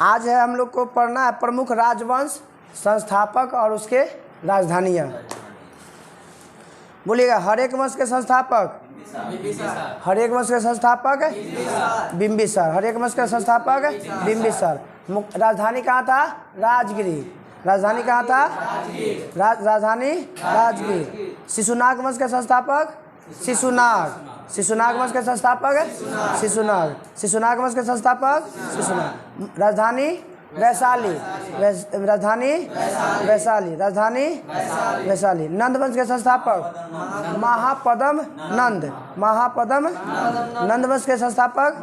आज है हम लोग को पढ़ना है प्रमुख राजवंश, संस्थापक और उसके राजधानियाँ। बोलिएगा, हर एक वंश के संस्थापक, हर एक वंश के संस्थापक बिंबिसार, हर एक वंश के संस्थापक बिंबिसार। राजधानी कहाँ था? राजगिरी। राजधानी कहाँ था? राजधानी राजगिरी। शिशुनाग वंश के संस्थापक शिशुनाग। शिशुनाग वंश के संस्थापक शिशुनाग। शिशुनाग वंश के संस्थापक शिशुनाग। राजधानी वैशाली। राजधानी वैशाली। राजधानी वैशाली। नंद वंश के संस्थापक महापद्म नंद। महापद्म नंद वंश के संस्थापक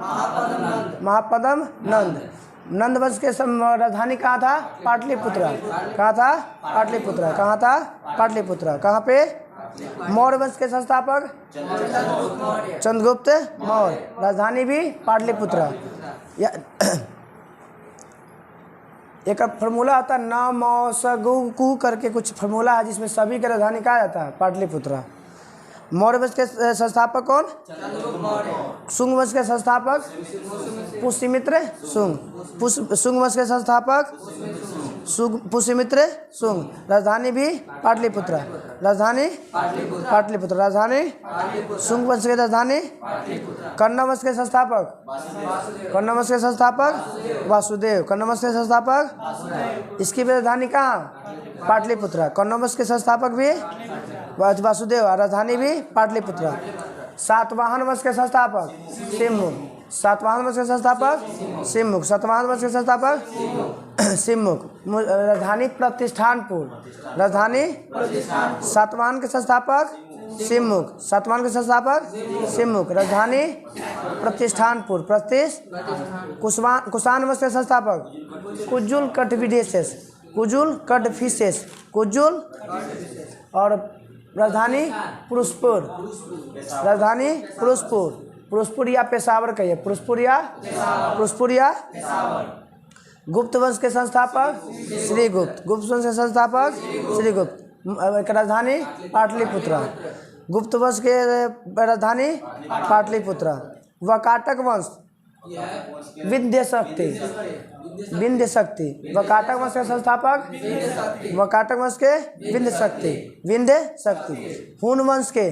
महापद्म नंद। नंद वंश के राजधानी कहाँ था? पाटलिपुत्र। कहाँ था? पाटलिपुत्र। कहाँ था? पाटलिपुत्र। कहाँ पे? मौर्य वंश के संस्थापक चंद्रगुप्त मौर्य। राजधानी भी पाटलिपुत्र। एक फार्मूला होता है न मौ स गु कु करके कुछ फार्मूला है, जिसमें सभी की राजधानी कहा जाता है पाटलिपुत्र। मौर्य वंश के संस्थापक कौन? शुंग वंश के संस्थापक पुष्यमित्र शुंग। शुंग वंश के संस्थापक पुष्यमित्र शुंग। राजधानी भी पाटलिपुत्र। राजधानी पाटलिपुत्र। राजधानी शुंग वंश के राजधानी। कर्ण वंश के संस्थापक कर्ण वंश के संस्थापक वासुदेव। कर्ण वंश के संस्थापक, इसकी राजधानी कहाँ? पाटलिपुत्र। कर्ण वंश के संस्थापक भी वासुदेव, राजधानी भी पाटलिपुत्र। सातवाहन वंश के संस्थापक सिमुख। सातवाहन वंश के संस्थापक सिमुख। सातवाहन वंश के संस्थापक सिमुख। राजधानी प्रतिष्ठानपुर। राजधानी सातवाहन के संस्थापक सिमुख। सातवाहन के संस्थापक सिमुख। राजधानी प्रतिष्ठानपुर। कुषाण वंश के संस्थापक कुजुल कटविडेसेस। कुजुल कटफिसेस। कुजुल। और राजधानी पुरुषपुर। राजधानी पुरुषपुर। पुरुषपुर या पेशावर कहिए। पुरुषपुर या गुप्त वंश के संस्थापक श्रीगुप्त। गुप्त वंश के संस्थापक श्रीगुप्त। राजधानी पाटलिपुत्र। गुप्त वंश के राजधानी पाटलिपुत्र। वकाटक वंश विंध्य शक्ति। विंध्य शक्ति। वकाटक वंश के संस्थापक वकाटक वंश के विंध्य शक्ति। विंध्य शक्ति। हुन वंश के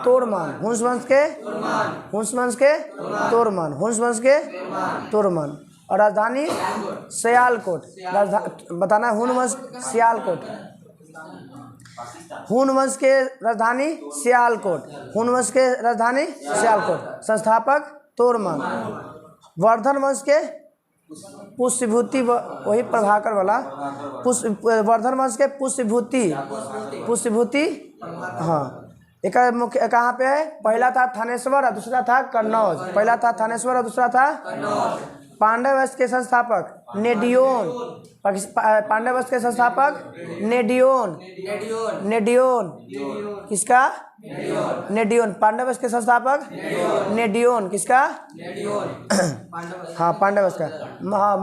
तोरमान। हुंस वंश के तोरमान। हुंस वंश के तोरमान। और राजधानी सियालकोट। बताना हुन वंश सियालकोट। हुन वंश के राजधानी सियालकोट। हुन वंश के राजधानी सियालकोट। संस्थापक तोरमान। वर्धन वंश के पुष्यभूति, वही प्रभाकर वाला। वर्धन वंश के पुष्यभूति। हाँ, एक मुख्य कहाँ पे है? पहला था थानेश्वर और दूसरा था कन्नौज। पहला था थानेश्वर और दूसरा था पांड्य वंश के संस्थापक नेडियोन। पांड्य वंश के संस्थापक नेडियोन। किसका? नेडियोन। पांड्य वंश के संस्थापक नेडियोन। किसका? हाँ, पांड्य वंश का।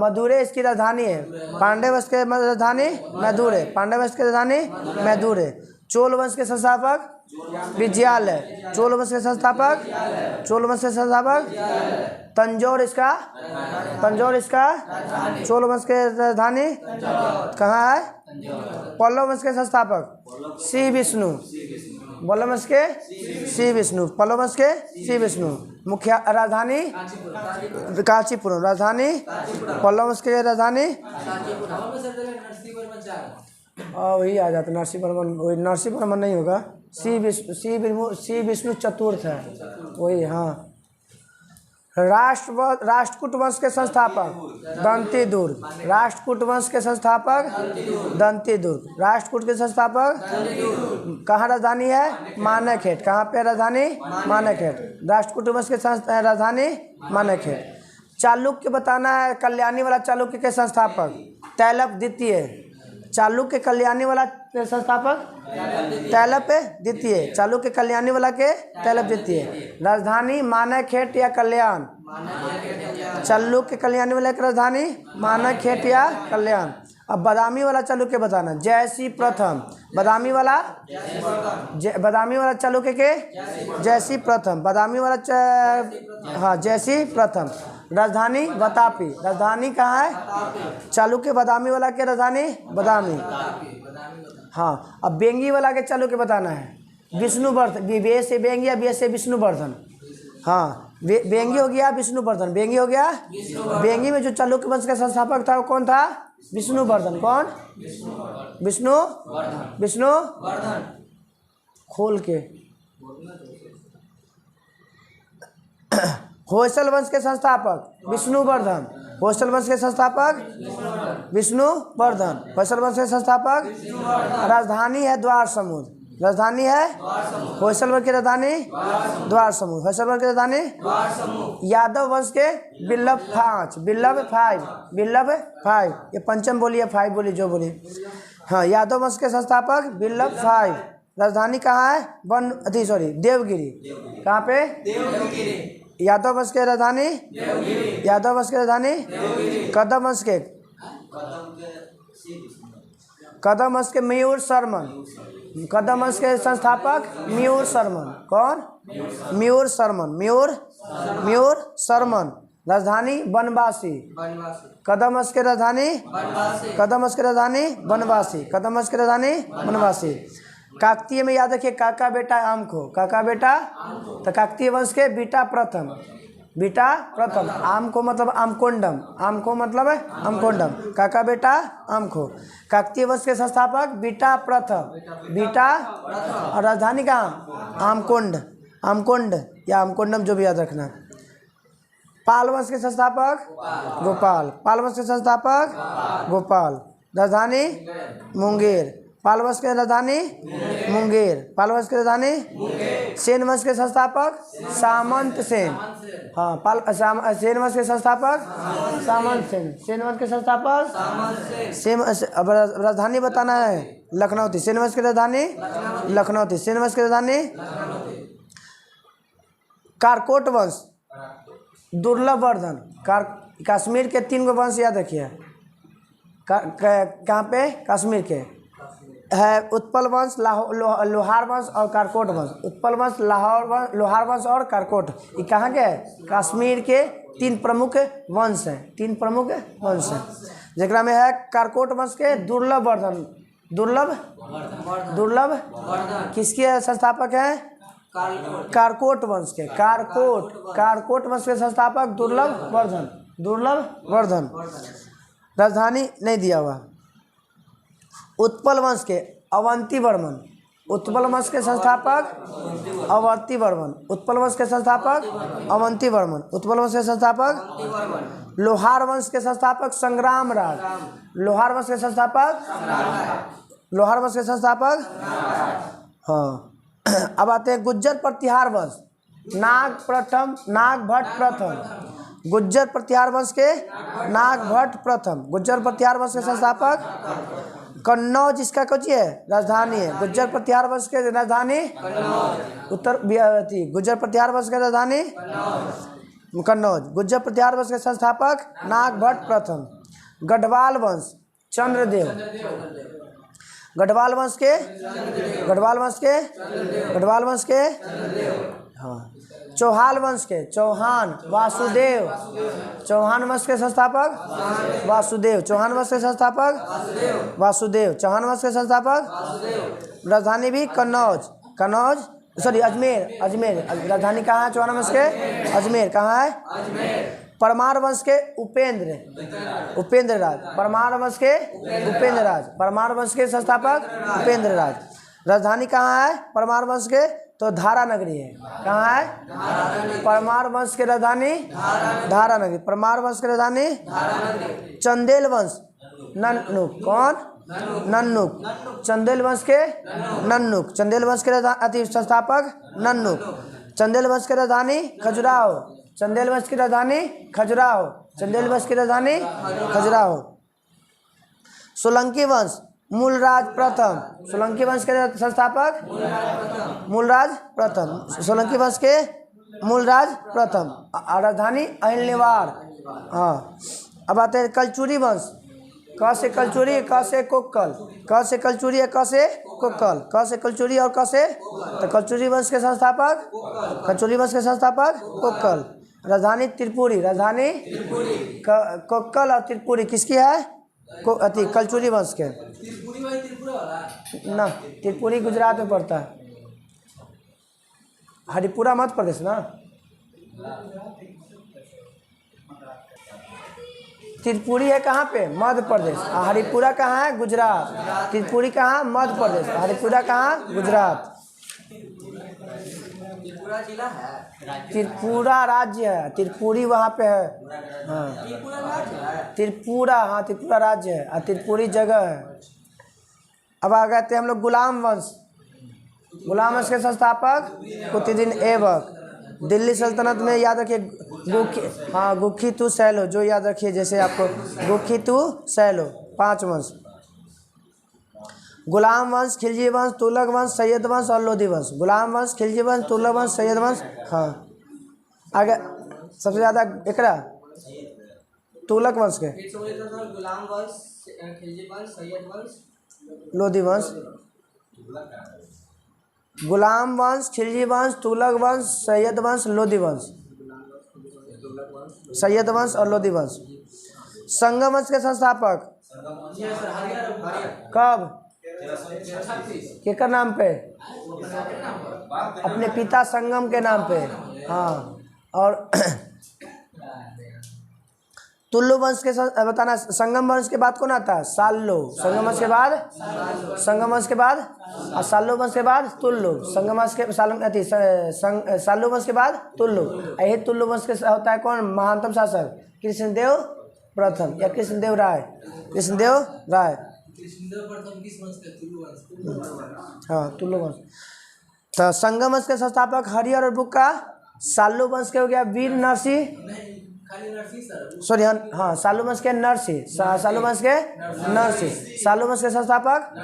मदुरै इसकी राजधानी है। पांड्य वंश के राजधानी मदुरै। पांड्य वंश की राजधानी मदुरै। चोल वंश के संस्थापक विजयालय। चोल वंश के संस्थापक तंजौर। इसका चोल वंश के राजधानी कहाँ है? पल्लव वंश के संस्थापक श्री विष्णु। पल्लव वंश के श्री विष्णु। पल्लव वंश के श्री विष्णु। मुख्य राजधानी कांचीपुरम। राजधानी पल्लव वंश के राजधानी वही आ जाता नरसिंहवर्मन। वही नरसिंहवर्मन नहीं होगा। श्री विष्णु चतुर्थ है वही। हाँ, राष्ट्रकूट वंश के संस्थापक दंतीदुर्ग। राष्ट्रकूट वंश के संस्थापक दंतीदुर्ग। राष्ट्रकूट के संस्थापक कहाँ राजधानी है? मानेकहेट। कहाँ पे राजधानी? मानेकहेट। राष्ट्रकूट वंश के राजधानी मानेकहेट। चालुक्य बताना है। कल्याणी वाला चालुक्य के संस्थापक तैलप द्वितीय। चालुक्य कल्याणी वाला संस्थापक तैलप द्वितीय। चालुक्य कल्याणी वाला के तैलप द्वितीय। राजधानी मानेकहेट या कल्याण। चालुक्य कल्याणी वाला की राजधानी मानेकहेट या कल्याण। अब बादामी वाला चालुक्य बताना। जयसी प्रथम, बादामी वाला चालुक्य के जयसी प्रथम, बादामी वाला हाँ जयसी प्रथम। राजधानी बतापी, राजधानी कहाँ है? चालुक्य बादामी वाला के राजधानी बादामी। हाँ अब बेंगी वाला के चालुक्य बताना है। विष्णुवर्धन, बे से बेंगी या बे से विष्णुवर्धन। हाँ बेंगी हो गया विष्णुवर्धन, बेंगी हो गया। बेंगी में जो चालुक्य वंश का संस्थापक था वो कौन था? विष्णुवर्धन। कौन? विष्णुवर्धन। खोल के होयसल वंश के संस्थापक विष्णुवर्धन, होयसल वंश के संस्थापक विष्णुवर्धन, होयसल वंश के संस्थापक। राजधानी है द्वार समुद्र, राजधानी है होयसल वंश की राजधानी द्वार समूह, होयसल वंश की राजधानी। यादव वंश के बिल्लभ 5, बिल्लभ 5 ये पंचम बोली है, 5 बोली जो बोली। हाँ यादव वंश के संस्थापक बिल्लभ 5। राजधानी कहाँ है? देवगिरी। कहाँ पे? देवगिरी। यादव वंश के राजधानी यादव वंश की राजधानी। कदम वंश के मयूर शर्मन, कदम वंश के संस्थापक मयूर शर्मन। कौन? मयूर शर्मन। राजधानी बनवासी, कदम वंश के राजधानी बनवासी। काकतीय में याद रखिए काका बेटा आम खो, काका बेटा तो काकतीय वंश के बीटा प्रथम, आम को मतलब आमकोंडम, काका बेटा आम खो। काकतीय वंश के संस्थापक बीटा प्रथम, और राजधानी कहाँ? आमकोंड या आमकोंडम जो भी याद रखना। पाल वंश के संस्थापक गोपाल, राजधानी मुंगेर। पाल वंश के राजधानी सेन वंश के संस्थापक सामंत सेन। हाँ सेन वंश के संस्थापक अब राजधानी बताना है लखनऊ। सेन वंश की राजधानी कारकोट वंश दुर्लभ वर्धन। कश्मीर के 3 गो वंश याद रखिए। कहाँ पे? कश्मीर के है उत्पल वंश, लोहार वंश और कारकोट वंश। उत्पल वंश, लोहार वंश और कारकोट, ये कहाँ के है? कश्मीर के 3 प्रमुख वंश हैं, जरा में है कारकोट वंश के दुर्लभ वर्धन। दुर्लभ किसके संस्थापक हैं? कारकोट वंश के। कारकोट वंश के संस्थापक दुर्लभ वर्धन। राजधानी नहीं दिया हुआ। उत्पल वंश के अवंती वर्मन, उत्पल वंश के संस्थापक अवंती वर्मन। लोहार वंश के संस्थापक संग्राम राज। हाँ अब आते हैं गुज्जर प्रतिहार वंश, नागभट्ट प्रथम। गुज्जर प्रतिहार वंश के संस्थापक। कन्नौज इसका कुछ है राजधानी है। गुज्जर प्रतिहार वंश के राजधानी गुज्जर प्रतिहार वंश के राजधानी कन्नौज। गुज्जर प्रतिहार वंश के संस्थापक नागभट्ट प्रथम। गढ़वाल वंश चंद्रदेव। गढ़वाल वंश के हाँ। चौहान वंश के वासुदेव। चौहान वंश के संस्थापक वासुदेव। राजधानी भी अजमेर। राजधानी कहाँ है चौहान वंश के? अजमेर। कहाँ है? परमार वंश के उपेंद्र राज। परमार वंश के संस्थापक उपेंद्र राज। राजधानी कहाँ है परमार वंश के? तो धारा नगरी है। कहाँ है? परमार वंश के राजधानी धारा नगरी। परमार वंश के राजधानी चंदेल वंश नन्नुक। कौन? नन्नुक। चंदेल वंश के अति संस्थापक नन्नुक। चंदेल वंश के राजधानी खजुराहो। सोलंकी वंश मूलराज प्रथम। सोलंकी वंश के संस्थापक मूलराज प्रथम। सोलंकी वंश के मूलराज प्रथम। राजधानी अहिलनिवार। हाँ अब आते हैं कलचुरी वंश। क से कलचुरी, क से कोक्कल, क से कलचुरी, क से कोक्कल, क से कलचुरी और क से, तो कलचुरी वंश के संस्थापक, कलचुरी वंश के संस्थापक कोक्कल। राजधानी त्रिपुरी, राजधानी कोक्कल और त्रिपुरी किसकी है? अति कलचुरी वंश के। ना, त्रिपुरी गुजरात में पड़ता है, हरिपुरा मध्य प्रदेश ना। त्रिपुरी है कहाँ पे? मध्य प्रदेश। हरिपुरा कहाँ है? गुजरात। त्रिपुरी कहाँ? मध्य प्रदेश। हरिपुरा कहाँ? गुजरात। त्रिपुरा जिला है, त्रिपुरा राज्य है, त्रिपुरी वहाँ पे है। हाँ त्रिपुरा राज्य है, त्रिपुरा, हाँ त्रिपुरा राज्य है और त्रिपुरी जगह है। अब आ गए थे हम लोग गुलाम वंश। गुलाम वंश के संस्थापक कुतुबुद्दीन ऐबक। दिल्ली सल्तनत में याद रखिए गुखी, हाँ गुखी तू सैलो, जो याद रखिए जैसे आपको गुखी तू सैलो, 5 वंश। गुलाम वंश, खिलजी वंश, तुगलक वंश, सैयद वंश और लोधी वंश। गुलाम वंश, खिलजी वंश, तुगलक वंश, सैयद वंश। हाँ आगे सबसे ज़्यादा एकरा तुगलक वंश के, गुलाम वंश, खिलजी वंश, सैयद वंश, लोधी वंश। गुलाम वंश, खिलजी वंश, तुगलक वंश, सैयद वंश, लोधी वंश, सैयद वंश और लोधी वंश। संगम वंश के संस्थापक कब? केकर नाम पे? अपने पिता संगम के नाम पे। हाँ और तुल्लु वंश के बताना। संगम वंश के बाद कौन आता है? साल्लो। संगम वंश के बाद, संगम वंश के बाद और साल्लो वंश के बाद तुल्लु। संगम वंश के साल्लो वंश के बाद तुल्लु। यही तुल्लु वंश के होता है कौन? महानतम शासक कृष्णदेव प्रथम या कृष्णदेव राय। कृष्णदेव राय। हाँ तुल्लु वंश। तो संगम वंश के संस्थापक हरिहर और बुक्का। साल्लो वंश के हो गया वीर नरसिंह, सॉरी हाँ साल्लू वंश के नरसिंह, साल्लू वंश के नरसिंह, साल्लू वंश के संस्थापक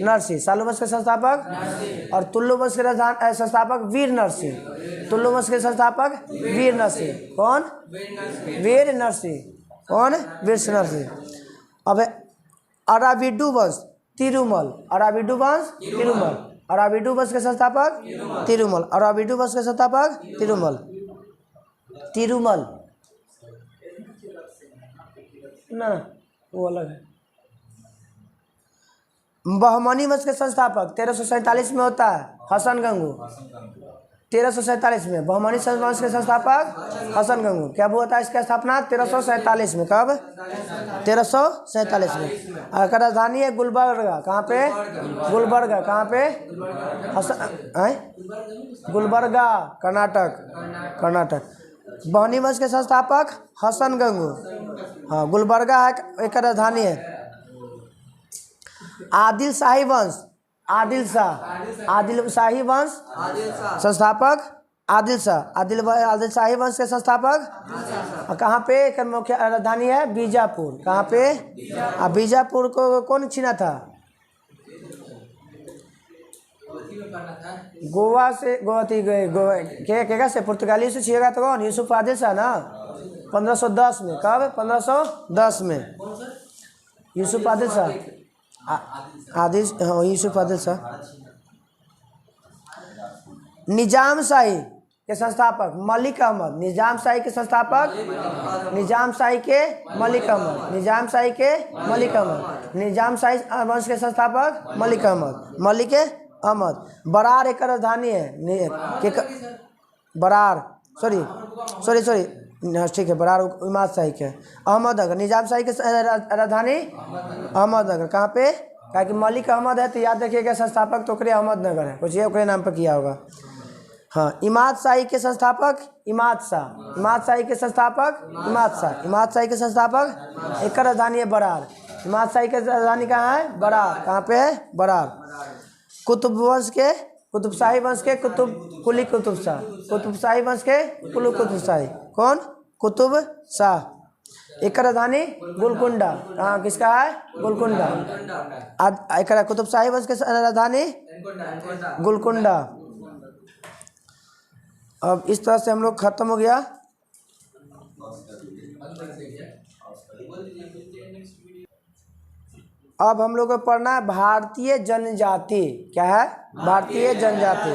नरसिंह, साल्लू वंश के संस्थापक। और तुल्लु वंश के संस्थापक वीर नरसिंह। तुल्लु वंश के संस्थापक वीर नरसिंह। कौन? वीर नरसिंह। कौन? वीर नरसिंह। अब अराविडु वंश तिरुमल। अराविडु वंश तिरुमल। अराविडु वंश के संस्थापक तिरुमल। अराविडु वंश के संस्थापक तिरुमल। तिरुमल ना, वो अलग है। बहमनी वंश के संस्थापक 1347 में होता है हसन गंगू। 1347 में बहमनी वंश के संस्थापक हसन गंगू। क्या हुआ था इसका स्थापना? 1347 में। कब? 1347 में। और राजधानी है गुलबर्गा। कहाँ पे? गुलबर्गा। कहाँ पे? गुलबर्गा, कर्नाटक। कर्नाटक। बहनी वंश के संस्थापक हसन गंगू। हाँ गुलबर्गा है एक राजधानी है। आदिल शाही वंश, आदिल शाह, आदिल शाही वंश संस्थापक आदिल शाह। आदिल शाही वंश के संस्थापक कहाँ पे? एक मुख्य राजधानी है बीजापुर। कहाँ पे? बीजापुर को कौन छीना था? गोवा से, गोवा क्या से पुर्तगाली से छीनेगा तो कौन? यूसुफ आदिल शाह ना, 1510 में। कब? 1510 में यूसुफ आदिल शाह। आदिल, हाँ यूसुफ आदिल शाह। निजाम शाही के संस्थापक मलिक अहमद। निजाम शाही के संस्थापक निजाम शाही के मलिक अहमद। निजाम शाही के मलिक अहमद। निजाम शाही वंश के संस्थापक मलिक अहमद। मलिक अहमद। बरार एक राजधानी है बरार, सॉरी ठीक है, बरार इमाद शाही के। अहमदनगर। निजाम शाही के राजधानी अहमदनगर। कहाँ पे? क्या कि मलिक अहमद है तो याद रखिएगा संस्थापक तो अहमदनगर है, कुछ ये ओकरे नाम पर किया होगा। हाँ इमाद शाही के संस्थापक इमाद शाह। इमाद शाही के संस्थापक इमाद शाह। इमाद शाही के संस्थापक एक राजधानी है बरार। इमाद शाही की राजधानी कहाँ है? बरार। कहाँ पे है? बरार। कुतुब वंश के, कुतुब शाही वंश के कुली कुतुब शाह। कुतुब शाही वंश के कुली कुतुब शाही। कौन? कुतुब शाह। एक राजधानी गोलकुंडा। कहाँ किसका है? गोलकुंडा। एक कुतुब शाही वंश के राजधानी गोलकुंडा। अब इस तरह से हम लोग खत्म हो गया। अब हम लोग को पढ़ना है भारतीय जनजाति। क्या है? भारतीय जनजाति।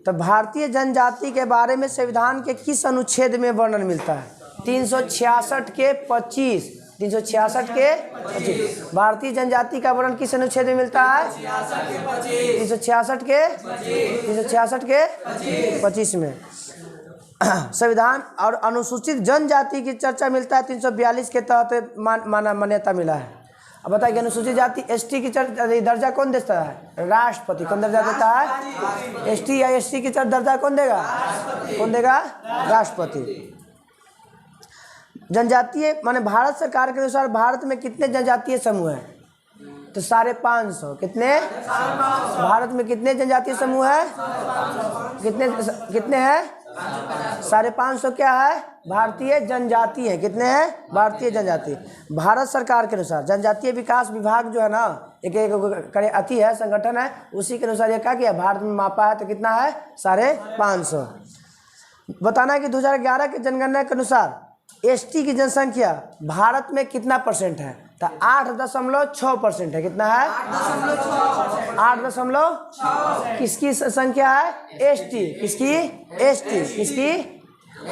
तो भारतीय जनजाति के बारे में संविधान के किस अनुच्छेद में वर्णन मिलता है? 366 के 25। 366 के 25। भारतीय जनजाति का वर्णन किस अनुच्छेद में मिलता है? 366 के 25 में। संविधान और अनुसूचित जनजाति की चर्चा मिलता है 342 के तहत मान्यता मिला है। अब बताइए अनुसूचित जाति एसटी की दर्जा कौन देता है? राष्ट्रपति। कौन दर्जा देता है? एसटी या एसटी की दर्जा कौन देगा? कौन देगा? राष्ट्रपति। जनजातीय माने भारत सरकार के अनुसार भारत में कितने जनजातीय समूह हैं? तो 550। कितने? भारत में कितने जनजातीय समूह है? कितने हैं? 550 क्या है? भारतीय जनजाति है। कितने हैं? भारतीय जनजाति। भारत सरकार के अनुसार जनजातीय विकास विभाग जो है ना, एक अति है, संगठन है, उसी के अनुसार ये क्या किया? भारत में मापा है तो कितना है? 550। बताना है कि 2011 की जनगणना के अनुसार एसटी की जनसंख्या भारत में कितना परसेंट है? तो 8.6% है। कितना है? 8.6। किसकी संख्या है? एसटी। किसकी? एसटी। किसकी?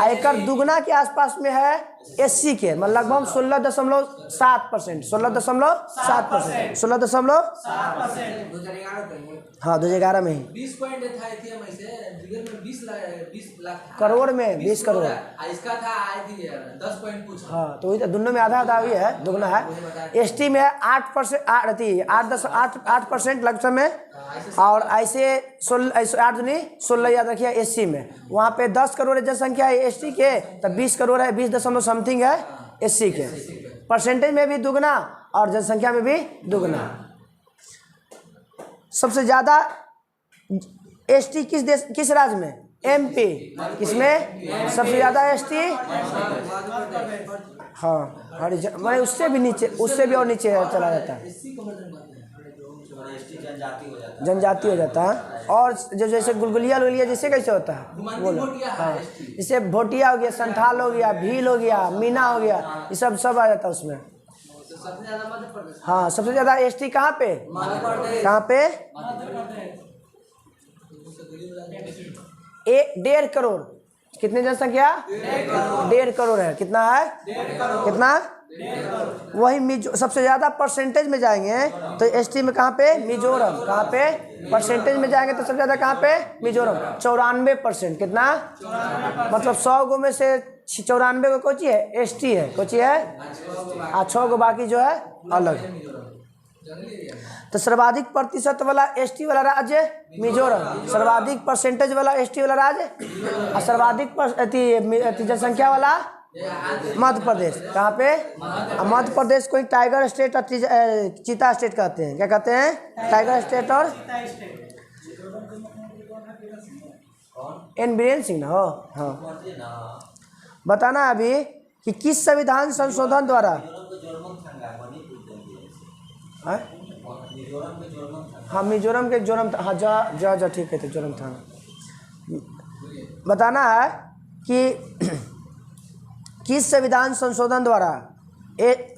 एकड़ दुगना के आसपास में है एससी के, मतलब लगभग 16.7%। 16.7%। 16.7%। हाँ 2011 में ही 20 पॉइंट था एटीएम में से में 20 लाख करोड़ में 20 करोड़ इसका था आई थी 10 पॉइंट कुछ। हाँ तो वही तो दोनों में आधा आधा ही है, दुगना है। एसटी में 8%, 8% लक्षण में, और ऐसे 16 याद रखिए एससी में। वहाँ पे 10 करोड़ जनसंख्या है एसटी के, तब 20 करोड़ है, 20 समथिंग है एससी के। परसेंटेज में भी दुगना और जनसंख्या में भी दुगना। सबसे ज़्यादा एसटी किस देश, किस राज्य में? एमपी। किसमें सबसे ज़्यादा एसटी? हाँ मैंने उससे भी नीचे, उससे भी और नीचे चला जाता है, जनजाति हो जाता है। और जो जैसे गुलगुलिया लोलिया जैसे कैसे होता है बोलो? हाँ जैसे भोटिया हो गया, संथाल हो गया, भील हो गया, मीना हो गया, ये सब आ जाता है उसमें। हाँ सबसे ज़्यादा एसटी कहाँ पे? कहाँ पे? 1.5 करोड़। कितने जनसंख्या? 1.5 करोड़ है। कितना है? कितना? वही सबसे ज़्यादा परसेंटेज में जाएंगे तो एसटी में कहाँ पे? मिजोरम। कहाँ पे? परसेंटेज में जाएंगे तो सबसे ज़्यादा कहाँ पे? मिजोरम। 94%। कितना? मतलब 100 गो में से 94 को कोची है? एसटी है। कोची है? 6 गो बाकी जो है अलग। तो सर्वाधिक प्रतिशत वाला एसटी वाला राज्य मिजोरम, सर्वाधिक परसेंटेज वाला एसटी वाला राज्य, और सर्वाधिक जनसंख्या वाला मध्य प्रदेश। कहाँ पे? मध्य प्रदेश को टाइगर स्टेट और चीता स्टेट कहते हैं। क्या कहते हैं? टाइगर स्टेट और एन बीरेन सिंह ना हो। हाँ बताना है अभी कि किस संविधान संशोधन द्वारा हाँ मिजोरम के जोरम, हाँ जा ठीक है, तो जोरम था। बताना है कि किस संविधान संशोधन द्वारा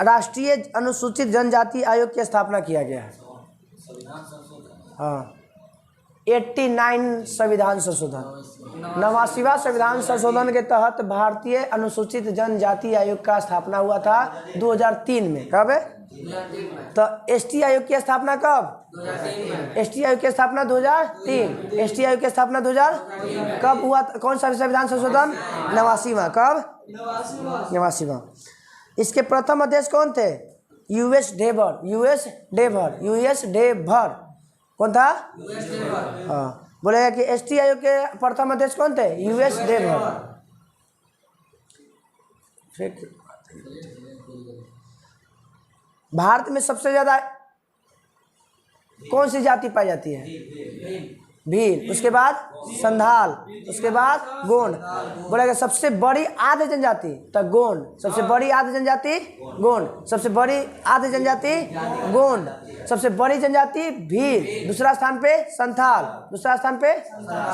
राष्ट्रीय अनुसूचित जनजाति आयोग की स्थापना किया गया है? हाँ 89 संविधान संशोधन, 89वां संविधान संशोधन के तहत भारतीय अनुसूचित जनजाति आयोग का स्थापना हुआ था 2003 में। कब? तो एसटी आयोग की स्थापना कब? एसटी आयोग की स्थापना 2003। एसटी आयोग की स्थापना 2000 कब हुआ? कौन सा संविधान संशोधन? 89वां। कब? 89वां। इसके प्रथम अध्यक्ष कौन थे? यूएस डेभर। कौन था? हाँ बोलेगा कि एसटी आयोग के प्रथम अध्यक्ष कौन थे? यूएस डेभर। भारत में सबसे ज्यादा कौन सी जाति पाई जाती है? भील। उसके बाद संथाल, उसके बाद गोंड। बोलेगा सबसे बड़ी आद्य जनजाति तो गोंड। सबसे बड़ी आद्य जनजाति गोंड। सबसे बड़ी आद्य जनजाति गोंड। सबसे बड़ी जनजाति भील। दूसरा स्थान पे संथाल। दूसरा स्थान पे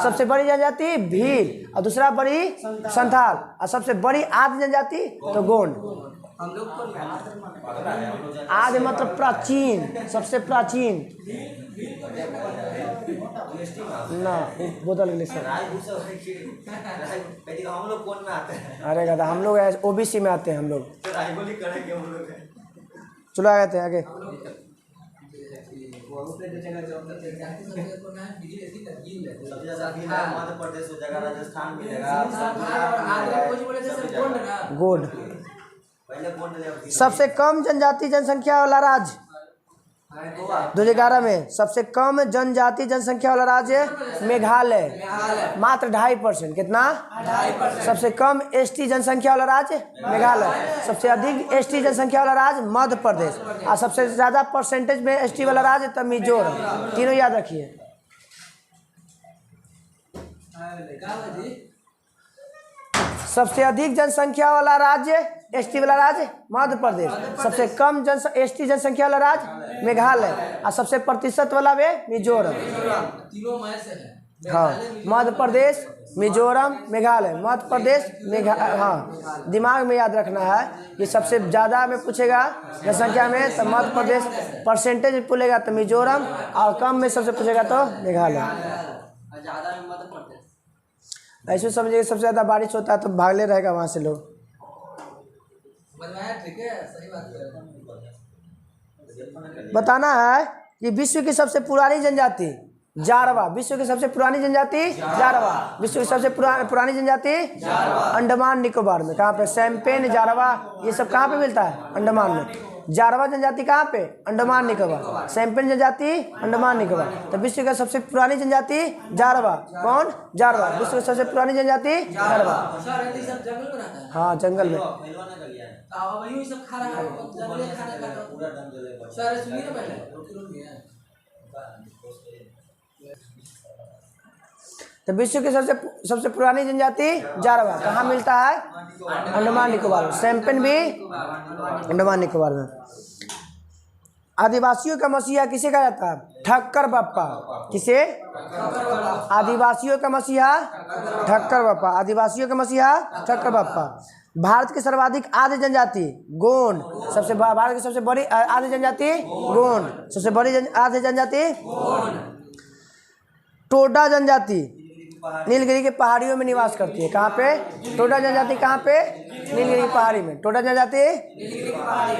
सबसे बड़ी जनजाति भील और दूसरा बड़ी संथाल, और सबसे बड़ी आद्य जनजाति तो गोंड। हम लोग कौन में आदि मतलब प्राचीन, सबसे प्राचीन। ना बोतल इंग्लिश हम लोग कौन में आते हैं? अरे गधा, हम लोग ओबीसी में आते हैं हम लोग। तो राइवल ही करेंगे हम लोग। चलो आगे थे आगे। सबसे ज्यादा भी है मध्य प्रदेश हो जाएगा, राजस्थान मिलेगा, गुड। पहले कौन ले? सबसे कम जनजाति जनसंख्या वाला राज्य 2011 में सबसे कम जनजाति जनसंख्या वाला राज्य मेघालय, मात्र 2.5%। कितना? 2.5%। सबसे कम एसटी जनसंख्या वाला राज्य मेघालय, सबसे अधिक एसटी जनसंख्या वाला राज्य मध्य प्रदेश, और सबसे ज्यादा परसेंटेज में एसटी वाला राज्य तब मिजोरम। तीनों याद रखिए। सबसे अधिक जनसंख्या वाला राज्य एसटी वाला राज्य मध्य प्रदेश, सबसे कम एसटी जनसंख्या वाला राज्य मेघालय, और सबसे प्रतिशत वाला वे मिजोरम। हाँ, मध्य प्रदेश, मिजोरम, मेघालय, मध्य प्रदेश, हाँ, दिमाग में याद रखना है। ये सबसे ज़्यादा में पूछेगा जनसंख्या में तो मध्य प्रदेश, परसेंटेज में पूछेगा तो मिजोरम, और कम में सबसे पूछेगा तो मेघालय। ज़्यादा में मध्य प्रदेश। ऐसे समझिए सबसे ज़्यादा बारिश होता है तो भागले रहेगा वहाँ से लोग। ठीक है, सही बात है। बताना है कि विश्व की सबसे पुरानी जनजाति जारवा, विश्व की सबसे पुरानी जनजाति जारवा, विश्व की सबसे पुरानी जनजाति अंडमान निकोबार में। कहाँ पे? सैम्पेन, जारवा, ये सब कहाँ पे मिलता है? अंडमान में। जारवा जनजाति कहाँ पे? अंडमान निकोबार। सैम्पेन जनजाति अंडमान निकोबार। तो विश्व का सबसे पुरानी जनजाति जारवा। कौन? जारवा, विश्व की सबसे पुरानी जनजाति जारवा। हाँ, जंगल में। तो विश्व की सबसे पुरानी जनजाति जारवा कहाँ मिलता है? अंडमान निकोबार। सैम्पेन भी अंडमान निकोबार में। आदिवासियों का मसीहा किसे कहा जाता है? ठक्कर बप्पा। किसे? आदिवासियों का मसीहा ठक्कर बप्पा। आदिवासियों का मसीहा ठक्कर बप्पा। भारत की सर्वाधिक आदि जनजाति गोंड, भारत की सबसे बड़ी आदि जनजाति गोंड, सबसे बड़ी आदि जनजाति टोडा जनजाति नीलगिरी के पहाड़ियों में निवास करती है। कहाँ पे? टोडा जनजाति कहाँ पे? नीलगिरी की पहाड़ी में। टोडा जनजाति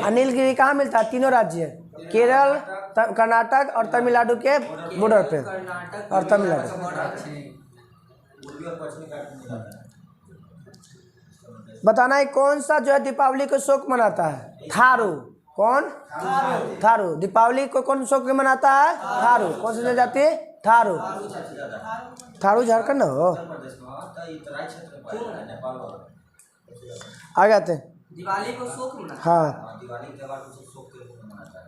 और नीलगिरी कहाँ मिलता है? तीनों राज्य, केरल, कर्नाटक और तमिलनाडु के बॉर्डर पे, और तमिलनाडु। बताना है कौन सा जो है दीपावली को शोक मनाता है? थारू। कौन? थारू। दीपावली को कौन शोक मनाता है? थारू। कौन सी जनजाति? थारू। थारू झारखंड हो। आ गए थे दिवाली को शोक मनाते हैं। हाँ। दिवाली के बाद उसे शोक के रूप में मनाता है।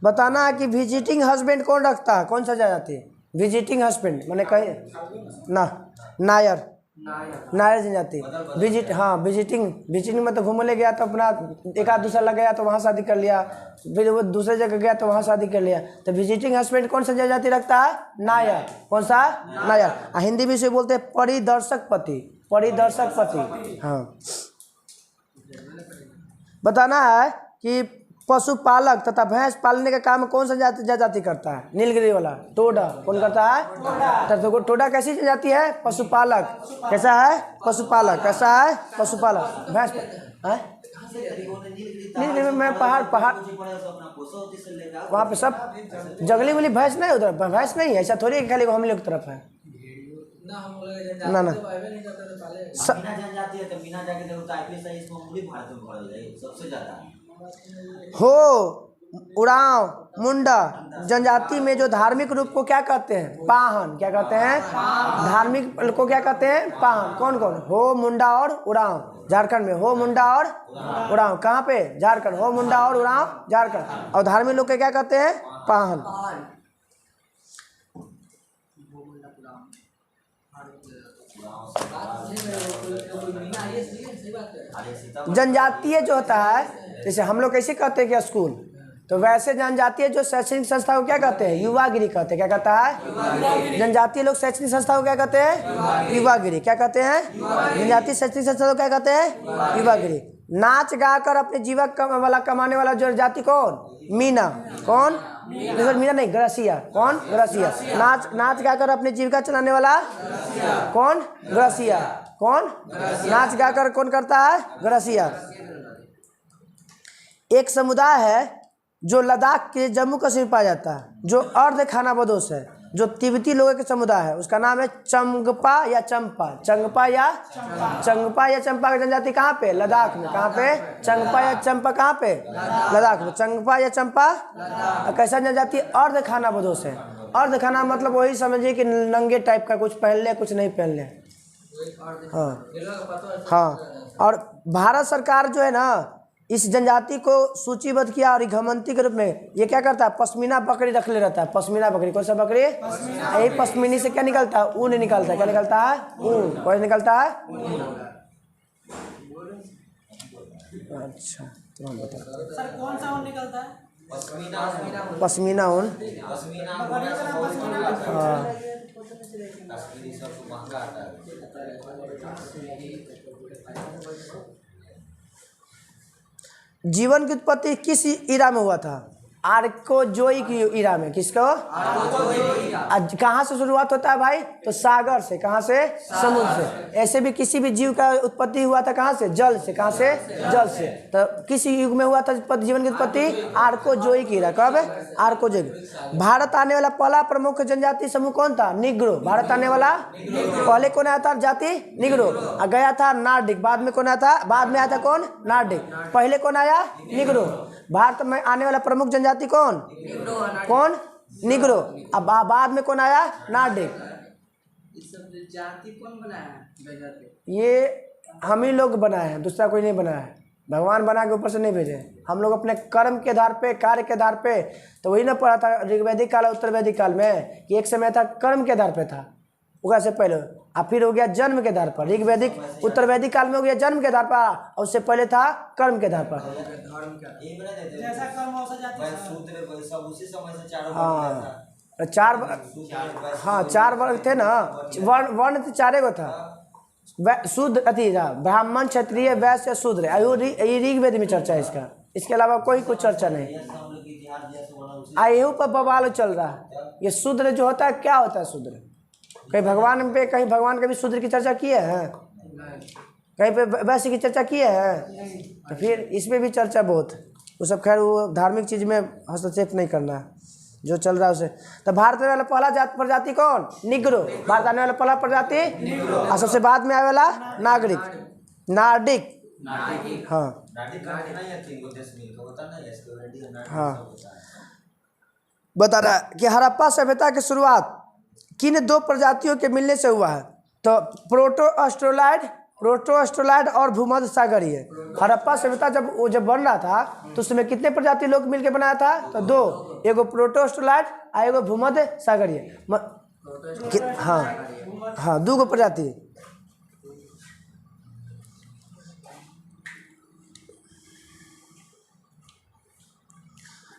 बताना है कि विजिटिंग हस्बैंड कौन रखता है? कौन सा जाति? विजिटिंग हस्बैंड मैंने कहीं ना, नायर, नायर जनजाति। विजिटिंग में तो घूमने गया तो अपना एक आध दूसरा लग गया तो वहाँ शादी कर लिया, फिर वो दूसरे जगह गया तो वहाँ शादी कर लिया। तो विजिटिंग हस्बैंड कौन सा जाति रखता है? नायर। कौन सा? नायर। हिंदी में इसे बोलते हैं परिदर्शक पति। परिदर्शक पति। हाँ। बताना है कि पशुपालक तथा भैंस पालने का काम कौन सा जाति करता है? नीलगिरी वाला टोडा। कौन करता है? तो टोडा कैसी जाति है? पशुपालक। कैसा है? पशुपालक। कैसा है? पशुपालक। भैंस नीलगिरी में पहाड़ वहाँ पे सब जंगली वाली भैंस नहीं, उधर भैंस नहीं है। ऐसा थोड़ी है खाली हम लोग की तरफ है ना। मीना जनजाति है तो मीना जाके देखो तो आईपीएस है, इसमें पूरी भारत में भरा जाए सबसे ज्यादा हो। उड़ाव मुंडा जनजाति में जो धार्मिक रूप को क्या कहते हैं? पाहन। क्या कहते हैं? धार्मिक को क्या कहते हैं? पाहन। कौन कौन? हो, मुंडा और उड़ाव। झारखंड में हो, मुंडा और उड़ाव। कहाँ पे? झारखंड। हो, मुंडा और उड़ाव झारखंड। और धार्मिक लोग के क्या कहते हैं? पाहन। जनजातीय जो होता है, जैसे हम लोग कैसे कहते हैं कि स्कूल, तो वैसे जनजातीय जो शैक्षणिक संस्था को क्या कहते हैं? युवागिरी कहते हैं। क्या कहता है? जनजातीय लोग शैक्षणिक संस्था को क्या कहते हैं? युवागिरी। क्या कहते हैं? जनजातीय शैक्षणिक संस्था को क्या कहते हैं? युवागिरी। नाच गाकर अपने जीवक वाला कमाने वाला जो जाति कौन? मीना। कौन? मीना नहीं, ग्रसिया। कौन? ग्रसिया। नाच गाकर अपनी जीविका चलाने वाला कौन? ग्रसिया। कौन? नाच गाकर कौन करता है? ग्रसिया। एक समुदाय है जो लद्दाख के जम्मू कश्मीर पाया जाता है, जो अर्ध खानाबदोश है, जो तिब्बती लोगों के समुदाय है, उसका नाम है चंगपा या चंपा। चंगपा या चंपा की जनजाति कहाँ पे? लद्दाख में। कहाँ पे? चंगपा या चंपा कहाँ पे? लद्दाख में। चंगपा या चंपा कैसा जनजाति? अर्ध खानाबदोश है। अर्ध खाना मतलब वही समझिए कि नंगे टाइप का, कुछ पहन ले कुछ नहीं पहन ले। हाँ। और भारत सरकार जो है ना, इस जनजाति को सूचीबद्ध किया और घमंती के रूप में ये क्या करता है? पश्मीना बकरी रख ले रहता है। पश्मीना बकरी। कौन सा बकरी? यही पश्मीनी से क्या निकलता है? ऊन निकलता है। क्या निकलता है? ऊन। कौन निकलता है? अच्छा, तो हम बता सर कौन सा ऊन निकलता है? पश्मीना ऊन। हाँ। जीवन की उत्पत्ति किस ईरा में हुआ था? आर्कोजोइक ईरा में। किसको? कहाँ से शुरुआत होता है भाई? तो सागर से। कहाँ से? समुद्र से। ऐसे भी किसी भी जीव का उत्पत्ति हुआ था कहाँ से? जल से। कहाँ से? जल से। तो किस युग में हुआ था जीवन की उत्पत्ति? आर्कोजोइक ईरा। कब? आर्कोजोइक। भारत आने वाला पहला प्रमुख जनजाति समूह कौन था? निग्रो। भारत आने वाला पहले कौन आया था जाति? निग्रो। गया था नार्डिक। बाद में कौन आया था? बाद में आया था कौन? नार्डिक। पहले कौन आया? निग्रो। भारत में आने वाला प्रमुख जनजाति कौन? कौन? निग्रो। अब बाद में कौन आया? नार्डिक। जाति कौन बनाया? ये हम ही लोग बनाए हैं, दूसरा कोई नहीं बनाया है। भगवान बना के ऊपर से नहीं भेजे। हम लोग अपने कर्म के आधार पे, कार्य के आधार पे, तो वही ना पढ़ा था ऋग्वैदिक काल और उत्तर वैदिक काल में कि एक समय था कर्म के आधार पे था, उगा से पहले, और फिर हो गया जन्म के आधार पर। ऋग्वैदिक उत्तर वैदिक काल में हो गया जन्म के आधार पर, और उससे पहले था कर्म के आधार पर। जैसा कर्म वैसा जाति। हाँ, चार वर्ग थे ना। वर्ण तो चारे को था। शूद्र अति ब्राह्मण, क्षत्रिय, वैश्य, शूद्र। ऋग्वेद में चर्चा है इसका। इसके अलावा कोई कुछ चर्चा नहीं। आयु पर बवाल चल रहा है। ये शूद्र जो होता है क्या होता है? शूद्र कहीं भगवान पे, कहीं भगवान के भी शूद्र की चर्चा किए हैं? कहीं पे वैश्य की चर्चा किए हैं? तो फिर इसमें भी चर्चा बहुत। वो सब खैर वो धार्मिक चीज़ में हस्तक्षेप नहीं करना है, जो चल रहा है उसे। तो भारत में वाला पहला प्रजाति कौन? निग्रो। भारत आने वाला पहला प्रजाति, और सबसे बाद में आने वाला नार्डिक। हाँ हाँ। बता रहा है कि हड़प्पा सभ्यता की शुरुआत किन दो प्रजातियों के मिलने से हुआ है? तो प्रोटोस्ट्रोलाइड और भूमध्य सागरीय। हड़प्पा सभ्यता जब बन रहा था तो उसमें कितने प्रजाति लोग मिलकर बनाया था? तो दो, एगो प्रोटोस्ट्रोलाइड और एगो भूमध्य सागरीय। हाँ, दो प्रजाति।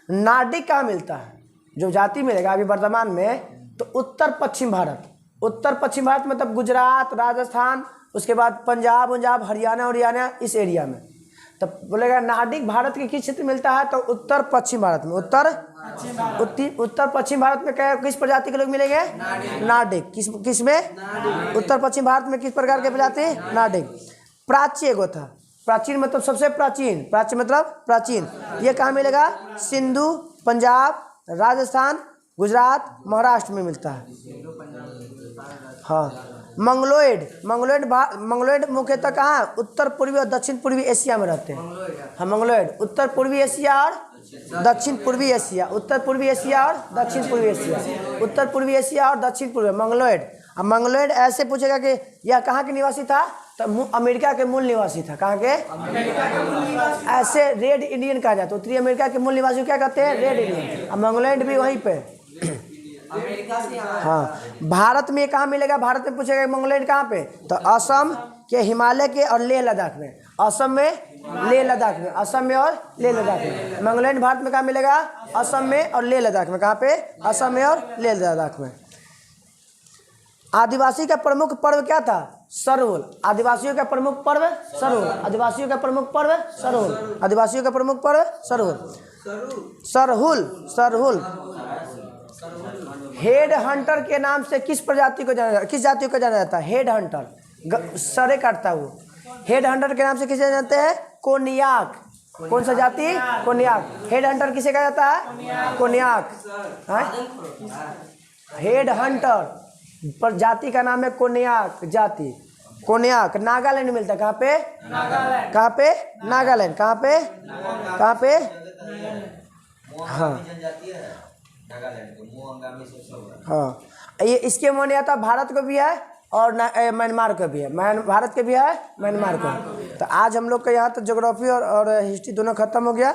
नार्डिक कहाँ मिलता है? जो जाति मिलेगा अभी वर्तमान में, तो उत्तर पश्चिम भारत मतलब गुजरात, राजस्थान, उसके बाद पंजाब, हरियाणा, इस एरिया में। तो बोलेगा नार्डिक भारत के किस क्षेत्र में मिलता है? तो उत्तर पश्चिम भारत में। उत्तर पश्चिम भारत में किस प्रजाति के लोग मिलेंगे? नार्डिक। किस में? उत्तर पश्चिम भारत में किस प्रकार के प्रजाति? नार्डिक। प्राची एगो था। प्राचीन मतलब सबसे प्राचीन। प्राचीन मतलब प्राचीन। ये कहाँ मिलेगा? सिंधु, पंजाब, राजस्थान, गुजरात, महाराष्ट्र में मिलता है। हाँ। मंगलोइड मुख्यतः कहाँ? उत्तर पूर्वी और दक्षिण पूर्वी एशिया में रहते हैं। हाँ, मंगलोइड उत्तर पूर्वी एशिया और दक्षिण पूर्वी एशिया। उत्तर पूर्वी एशिया और दक्षिण पूर्वी एशिया। उत्तर पूर्वी एशिया और दक्षिण पूर्वी मंगलोइड। अब मंगलोइड ऐसे पूछेगा कि यह कहाँ के निवासी था? तो अमेरिका के मूल निवासी था। कहाँ के? ऐसे रेड इंडियन कहा जाता है। उत्तरी अमेरिका के मूल निवासी क्या कहते हैं? Red Indian. अब मंगलोइड भी वहीं पे। अमेरिका से। हाँ। भारत में कहाँ मिलेगा? भारत में पूछेगा मंगलोइड कहाँ पे? तो असम, कि हिमालय के और लेह लद्दाख में, असम में, लेह लद्दाख में, असम में और लेह लद्दाख में। मंगलैंड भारत में कहाँ मिलेगा? असम में और लेह लद्दाख में। कहाँ पे? असम में और लेह लद्दाख में। आदिवासी का प्रमुख पर्व क्या था? सरहुल। आदिवासियों का प्रमुख पर्व सरहुल। आदिवासियों का प्रमुख पर्व सरहुल। आदिवासियों का प्रमुख पर्व सरहुल। सरहुल। सरहुल। हेड हंटर के नाम से किस प्रजाति को जाना, किस जाति को जाना जाता है? हेड हंटर, सरे काटता हुआ। हेड हंटर के नाम से किसे जानते हैं? कोनियाक। कौन सा जाति? कोनियाक। हेड हंटर किसे कहा जाता है? कोनियाक। हेड हंटर पर जाति का नाम है कोनियाक जाति। कोनियाक नागालैंड में मिलता है। कहाँ पे? नागालैंड। कहाँ पे? नागालैंड। कहाँ पे? कहाँ पे? हाँ हाँ, ये इसके मान्यता भारत को भी है और म्यांमार को भी है। भारत के भी है, म्यांमार को। तो आज हम लोग का यहाँ तो ज्योग्राफी और हिस्ट्री दोनों खत्म हो गया।